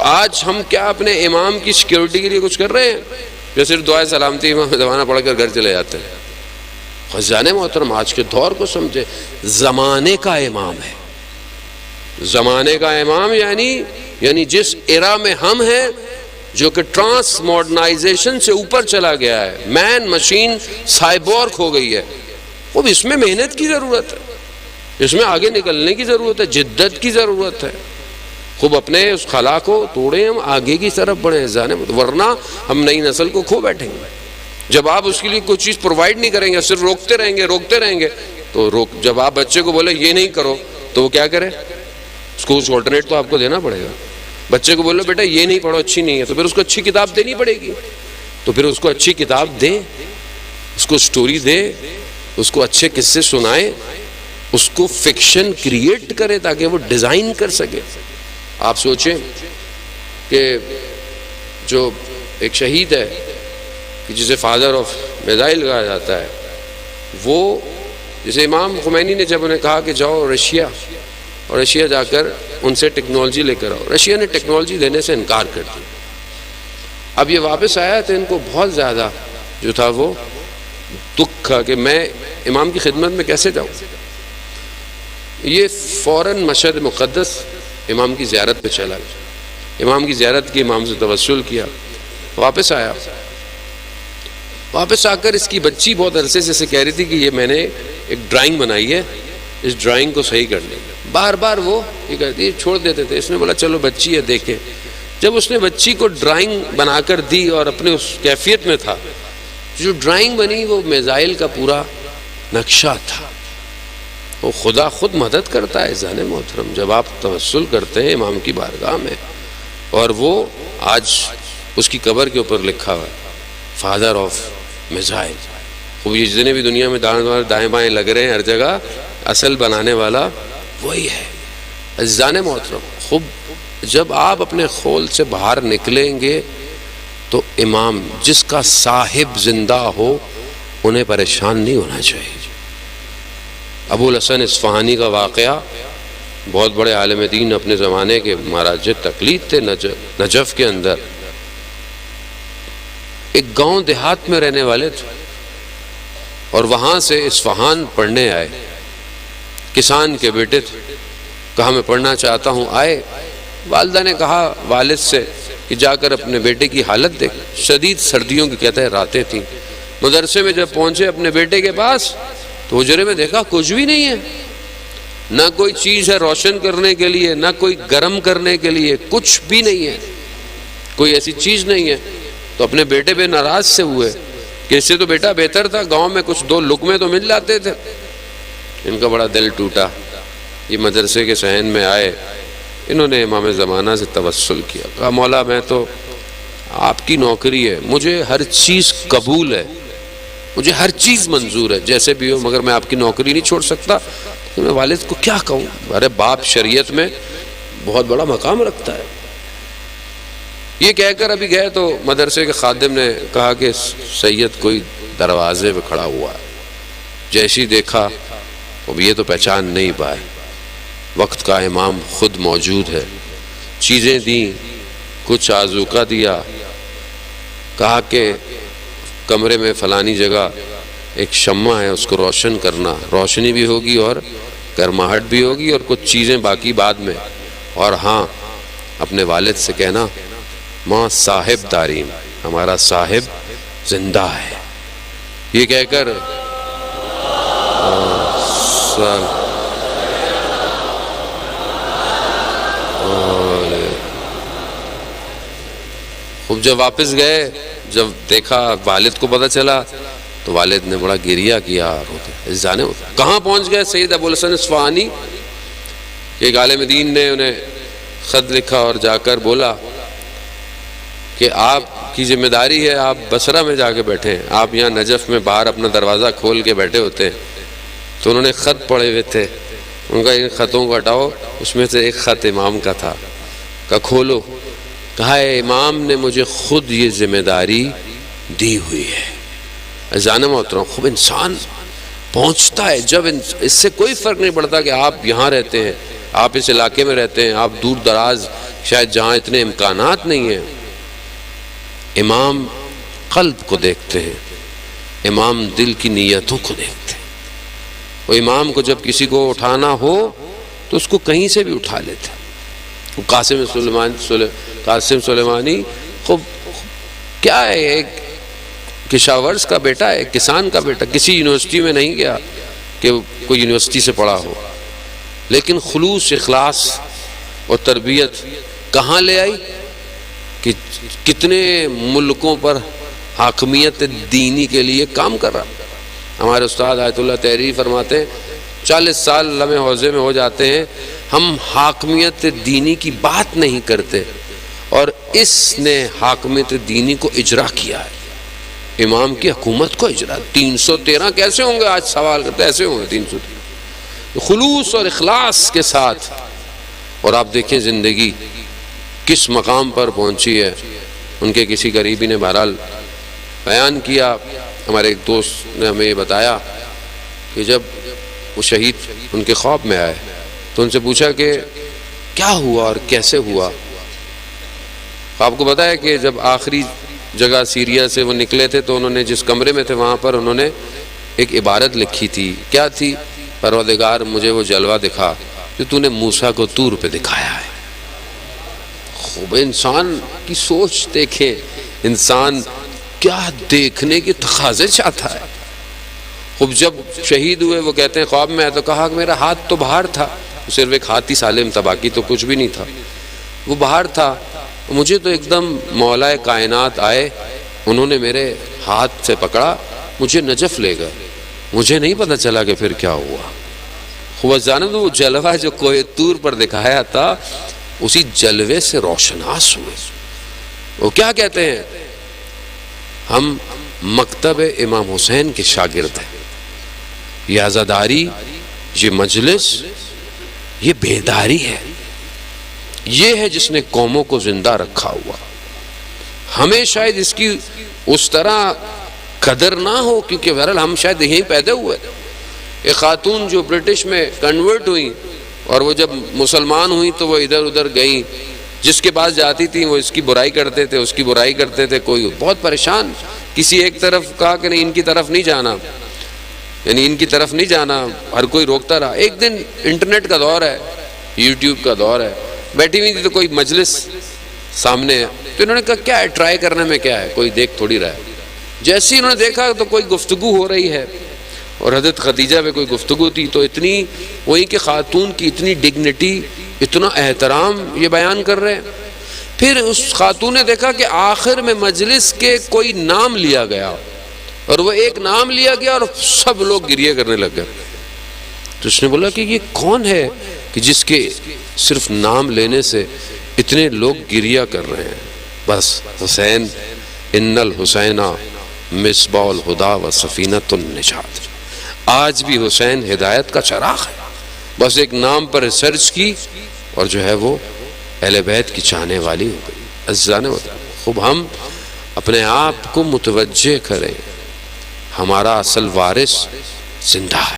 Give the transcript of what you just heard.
آج ہم کیا اپنے امام کی سیکیورٹی کے لیے کچھ کر رہے ہیں؟ یا صرف دعائے سلامتی امام زمانہ پڑھ کر گھر چلے جاتے ہیں؟ خزانے محترم آج کے دور کو سمجھے، زمانے کا امام ہے، زمانے کا امام، یعنی جس ایرا میں ہم ہیں جو کہ ٹرانس ماڈرنائزیشن سے اوپر چلا گیا ہے، مین مشین سائبورگ ہو گئی ہے، وہ اس میں محنت کی ضرورت ہے، اس میں آگے نکلنے کی ضرورت ہے، جدت کی ضرورت ہے۔ خوب اپنے اس خلا کو توڑیں، ہم آگے کی طرف بڑھیں، ورنہ ہم نئی نسل کو کھو بیٹھیں گے۔ جب آپ اس کے لیے کوئی چیز پرووائڈ نہیں کریں گے، صرف روکتے رہیں گے تو جب آپ بچے کو بولے یہ نہیں کرو تو وہ کیا کرے؟ اس کو آلٹرنیٹ تو آپ کو دینا پڑے گا۔ بچے کو بولو بیٹا یہ نہیں پڑھو، اچھی نہیں ہے، تو پھر اس کو اچھی کتاب دینی پڑے گی، تو پھر اس کو اچھی کتاب دیں، اس کو سٹوری دے، اس کو اچھے قصے سنائے، اس کو فکشن کریٹ کرے تاکہ وہ ڈیزائن کر سکے۔ آپ سوچیں کہ جو ایک شہید ہے کہ جسے فادر آف میزائل کہا جاتا ہے، وہ جسے امام خمینی نے جب انہیں کہا کہ جاؤ رشیا اور رشیا جا کر ان سے ٹیکنالوجی لے کر آؤ، رشیا نے ٹیکنالوجی دینے سے انکار کر دیا۔ اب یہ واپس آیا تو ان کو بہت زیادہ جو تھا وہ دکھ تھا کہ میں امام کی خدمت میں کیسے جاؤں۔ یہ فوراً مشہد مقدس امام کی زیارت پہ چلا گیا، امام کی زیارت کی، امام سے توسل کیا، واپس آیا۔ واپس آ کر اس کی بچی بہت عرصے سے کہہ رہی تھی کہ یہ میں نے ایک ڈرائنگ بنائی ہے، اس ڈرائنگ کو صحیح کر لیں۔ بار بار وہ یہ کہتی ہے، چھوڑ دیتے تھے۔ اس نے بولا چلو بچی ہے دیکھیں۔ جب اس نے بچی کو ڈرائنگ بنا کر دی اور اپنے اس کیفیت میں تھا، جو ڈرائنگ بنی وہ میزائل کا پورا نقشہ تھا۔ وہ خدا خود مدد کرتا ہے ذہن محترم جب آپ توسل کرتے ہیں امام کی بارگاہ میں، اور وہ آج اس کی قبر کے اوپر لکھا ہوا ہے فادر آف میزائل۔ خوب یہ جتنے بھی دنیا میں دائیں بائیں لگ رہے ہیں ہر جگہ، اصل بنانے والا وہی ہے۔ عزیزان محترم، خوب جب آپ اپنے خول سے باہر نکلیں گے تو امام جس کا صاحب زندہ ہو انہیں پریشان نہیں ہونا چاہیے۔ ابو الحسن اصفہانی کا واقعہ، بہت بڑے عالم دین اپنے زمانے کے مراجع تقلید تھے، نجف کے اندر ایک گاؤں دیہات میں رہنے والے تھے، اور وہاں سے اصفہان پڑھنے آئے۔ کسان کے بیٹے تھے، کہا میں پڑھنا چاہتا ہوں۔ آئے، والدہ نے کہا والد سے کہ جا کر اپنے بیٹے کی حالت دیکھ۔ شدید سردیوں کی کہتے ہیں راتیں تھیں۔ مدرسے میں جب پہنچے اپنے بیٹے کے پاس تو حجرے میں دیکھا کچھ بھی نہیں ہے، نہ کوئی چیز ہے روشن کرنے کے لیے، نہ کوئی گرم کرنے کے لیے، کچھ بھی نہیں ہے، کوئی ایسی چیز نہیں ہے۔ تو اپنے بیٹے پہ ناراض سے ہوئے کہ اس سے تو بیٹا بہتر تھا، گاؤں میں کچھ دو لقمے تو مل جاتے تھے۔ ان کا بڑا دل ٹوٹا۔ یہ مدرسے کے صحن میں آئے، انہوں نے امام زمانہ سے توسل کیا، کہا مولا میں تو آپ کی نوکری ہے، مجھے ہر چیز قبول ہے، مجھے ہر چیز منظور ہے جیسے بھی ہو، مگر میں آپ کی نوکری نہیں چھوڑ سکتا۔ تو میں والد کو کیا کہوں؟ ارے باپ شریعت میں بہت بڑا مقام رکھتا ہے۔ یہ کہہ کر ابھی گئے تو مدرسے کے خادم نے کہا کہ سید کوئی دروازے پہ کھڑا ہوا ہے۔ جیسی دیکھا اب یہ تو پہچان نہیں پائے، وقت کا امام خود موجود ہے۔ چیزیں دیں، کچھ آذوقہ دیا، کہا کہ کمرے میں فلانی جگہ ایک شمع ہے، اس کو روشن کرنا، روشنی بھی ہوگی اور گرماہٹ بھی ہوگی، اور کچھ چیزیں باقی بعد میں، اور ہاں اپنے والد سے کہنا ماں صاحب دارین، ہمارا صاحب زندہ ہے۔ یہ کہہ کر خوب جب واپس گئے، جب دیکھا والد کو پتہ چلا تو والد نے بڑا گریہ کیا، جانے کہاں پہنچ گئے سید ابو الحسن اصفہانی۔ ایک عالم دین نے انہیں خط لکھا اور جا کر بولا کہ آپ کی ذمہ داری ہے، آپ بصرہ میں جا کے بیٹھے ہیں، آپ یہاں نجف میں باہر اپنا دروازہ کھول کے بیٹھے ہوتے ہیں۔ تو انہوں نے خط پڑھے ہوئے تھے، ان کا ان خطوں کو ہٹاؤ، اس میں سے ایک خط امام کا تھا، کہا کھولو، کہا ہے امام نے مجھے خود یہ ذمہ داری دی ہوئی ہے۔ عزیزان محترم، خوب انسان پہنچتا ہے جب اس سے کوئی فرق نہیں پڑتا کہ آپ یہاں رہتے ہیں، آپ اس علاقے میں رہتے ہیں، آپ دور دراز شاید جہاں اتنے امکانات نہیں ہیں، امام قلب کو دیکھتے ہیں، امام دل کی نیتوں کو دیکھتے ہیں۔ وہ امام کو جب کسی کو اٹھانا ہو تو اس کو کہیں سے بھی اٹھا لیتے ہیں۔ قاسم سلیمانی خوب کیا ہے، ایک کشاورز کا بیٹا ہے، کسان کا بیٹا، کسی یونیورسٹی میں نہیں گیا کہ کوئی یونیورسٹی سے پڑھا ہو، لیکن خلوص، اخلاص اور تربیت کہاں لے آئی کہ کتنے ملکوں پر حاکمیت دینی کے لیے کام کر رہا۔ ہمارے استاد آیت اللہ تحریری فرماتے ہیں 40 سال لمحے حوضے میں ہو جاتے ہیں، ہم حاکمیت دینی کی بات نہیں کرتے، اور اس نے حاکمیت دینی کو اجرا کیا ہے، امام کی حکومت کو اجرا۔ 313 کیسے ہوں گے؟ آج سوال کرتے ایسے ہوں گے 313، خلوص اور اخلاص کے ساتھ۔ اور آپ دیکھیں زندگی کس مقام پر پہنچی ہے۔ ان کے کسی قریبی نے بہرحال بیان کیا، ہمارے ایک دوست نے ہمیں یہ بتایا کہ جب وہ شہید ان کے خواب میں آئے تو ان سے پوچھا کہ کیا ہوا اور کیسے ہوا۔ آپ کو بتایا کہ جب آخری جگہ سیریا سے وہ نکلے تھے تو انہوں نے جس کمرے میں تھے وہاں پر انہوں نے ایک عبارت لکھی تھی۔ کیا تھی؟ پروردگار مجھے وہ جلوہ دکھا جو تو نے موسیٰ کو طور پہ دکھایا ہے۔ خوب انسان کی سوچ دیکھیں، انسان کیا دیکھنے کے تقاضے چاہتا ہے۔ خوب جب شہید ہوئے وہ کہتے ہیں خواب میں آیا تو کہا کہ میرا ہاتھ تو باہر تھا، صرف ایک ہاتھ ہی سالم تھا، باقی تو کچھ بھی نہیں تھا، وہ باہر تھا، مجھے تو ایک دم مولا کائنات آئے، انہوں نے میرے ہاتھ سے پکڑا، مجھے نجف لے گئے، مجھے نہیں پتہ چلا کہ پھر کیا ہوا۔ خوب جانب وہ جلوہ جو کوہ طور پر دکھایا تھا اسی جلوے سے روشناس ہوئے۔ وہ کیا کہتے ہیں؟ ہم مکتب امام حسین کے شاگرد ہیں، یہ عزاداری، یہ مجلس، یہ بیداری ہے، یہ ہے جس نے قوموں کو زندہ رکھا ہوا۔ ہمیں شاید اس کی اس طرح قدر نہ ہو کیونکہ بہرحال ہم شاید یہیں پیدا ہوئے۔ ایک خاتون جو برٹش میں کنورٹ ہوئیں اور وہ جب مسلمان ہوئیں تو وہ ادھر ادھر گئیں، جس کے پاس جاتی تھیں وہ اس کی برائی کرتے تھے، اس کی برائی کرتے تھے، کوئی بہت پریشان، کسی ایک طرف کہا کہ نہیں ان کی طرف نہیں جانا، یعنی ان کی طرف نہیں جانا، ہر کوئی روکتا رہا۔ ایک دن انٹرنیٹ کا دور ہے، یوٹیوب کا دور ہے، بیٹھی ہوئی تھی تو کوئی مجلس سامنے ہے تو انہوں نے کہا کیا ہے، ٹرائی کرنے میں کیا ہے، کوئی دیکھ تھوڑی رہا ہے۔ جیسے ہی انہوں نے دیکھا تو کوئی گفتگو ہو رہی ہے اور حضرت خدیجہ پہ کوئی گفتگو تھی، تو اتنی وہی کہ خاتون کی اتنی ڈگنیٹی، اتنا احترام یہ بیان کر رہے ہیں۔ پھر اس خاتون نے دیکھا کہ آخر میں مجلس کے کوئی نام لیا گیا اور وہ ایک نام لیا گیا اور سب لوگ گریہ کرنے لگ گئے۔ تو اس نے بولا کہ یہ کون ہے کہ جس کے صرف نام لینے سے اتنے لوگ گریہ کر رہے ہیں؟ بس حسین، ان الحسین مصباح الہدی و سفینۃ النجات۔ آج بھی حسین ہدایت کا چراغ ہے۔ بس ایک نام پر ریسرچ کی اور جو ہے وہ اہل بیت کی چاہنے والی ہو گئی۔ عزیزان وطن، خوب ہم اپنے آپ کو متوجہ کریں، ہمارا اصل وارث زندہ ہے۔